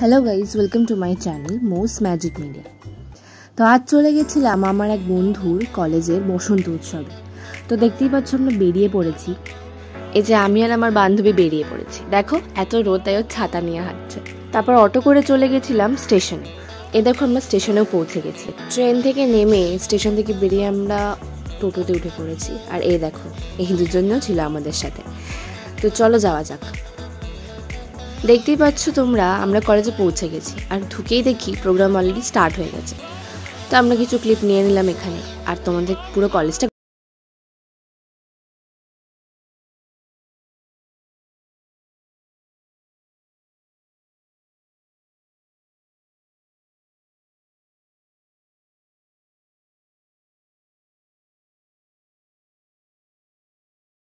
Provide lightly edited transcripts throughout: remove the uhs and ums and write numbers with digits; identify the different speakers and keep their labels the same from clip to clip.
Speaker 1: Hello guys, welcome to my channel most magic media. তো আজ চলে গেছিলাম আমার এক বন্ধুর কলেজের বসন্ত উৎসবে। তো দেখতেই পাচ্ছ আমরা বেরিয়ে পড়েছি। এই যে আমি আর আমার বান্ধবী বেরিয়ে পড়েছি, দেখো এত রোদ তাই ছাতা নিয়ে হাঁটছে। তারপর অটো করে চলে গেছিলাম স্টেশনে। এই দেখো আমরা স্টেশনেও পৌঁছে গেছি। ট্রেন থেকে নেমে স্টেশন থেকে বেরিয়ে আমরা টোটোতে উঠে পড়েছি। আর এই দেখো এই দুজনও ছিল আমাদের সাথে। তো চলো যাওয়া যাক। দেখতেই পাচ্ছ তোমরা আমরা কলেজে পৌঁছে গেছি, আর ঢুকেই দেখি প্রোগ্রাম অলরেডি স্টার্ট হয়ে গেছে। তো আমরা কিছু ক্লিপ নিয়ে নিলাম এখানে, আর তোমাদের পুরো কলেজটা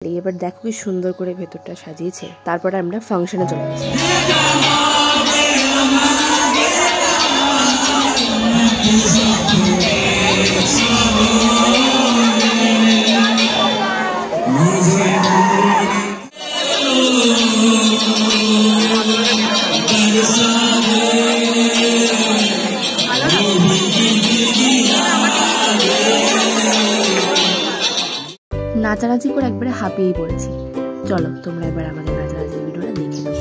Speaker 1: এবার দেখো কি সুন্দর করে ভেতরটা সাজিয়েছে। তারপরে আমরা ফাংশনে চলে গেছি। নাচানাচি করে একবারে হাঁপিয়েই পড়েছি। চলো তোমরা এবার আমাদের নাচানাচি ভিডিওটা দেখে নাও।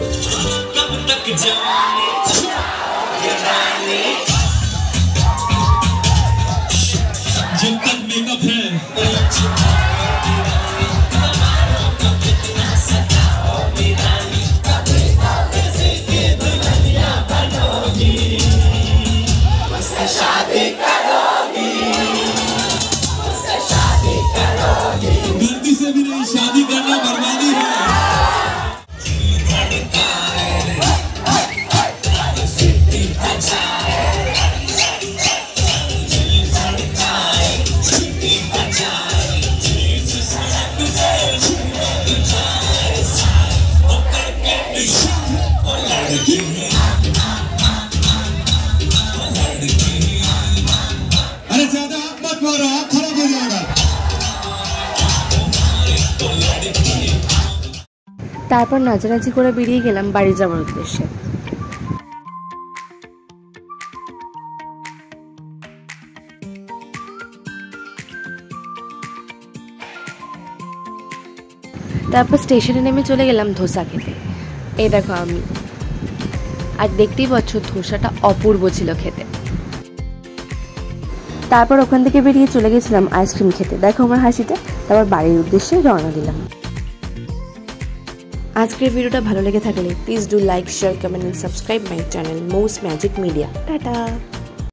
Speaker 2: शादी करना बर्बादी है। अरे ज्यादा मत मारो, आप खराब हो जाएगा।
Speaker 1: তারপর নাচানাচি করে বেরিয়ে গেলাম বাড়ি যাওয়ার উদ্দেশ্যে। তারপর স্টেশনে নেমে চলে গেলাম ধোসা খেতে। এই দেখো আমি, আর দেখতেই পাচ্ছ ধোসাটা অপূর্ব ছিল খেতে। তারপর ওখান থেকে বেরিয়ে চলে গেছিলাম আইসক্রিম খেতে। দেখো আমার হাসিটা। তারপর বাড়ির উদ্দেশ্যে রওনা দিলাম। আজকের ভিডিওটা ভালো লেগে থাকলে please do like, share, comment and subscribe my channel most magic media. Tata.